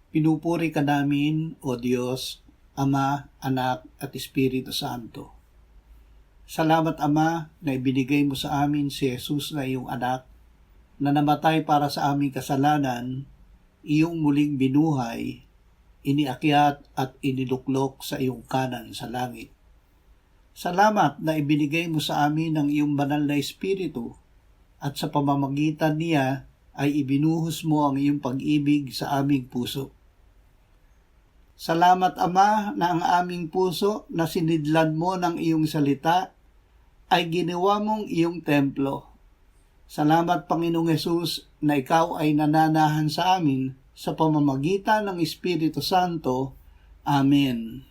Pinupuri ka namin, O Diyos, Ama, Anak, at Espiritu Santo. Salamat, Ama, na ibinigay mo sa amin si Jesus na iyong anak, na namatay para sa aming kasalanan, iyong muling binuhay, iniakyat at iniluklok sa iyong kanan sa langit. Salamat na ibinigay mo sa amin ang iyong banal na Espiritu, at sa pamamagitan niya ay ibinuhos mo ang iyong pag-ibig sa aming puso. Salamat, Ama, na ang aming puso na sinidlan mo ng iyong salita ay ginawa mong iyong templo. Salamat, Panginoong Hesus, na ikaw ay nananahan sa amin sa pamamagitan ng Espiritu Santo. Amen.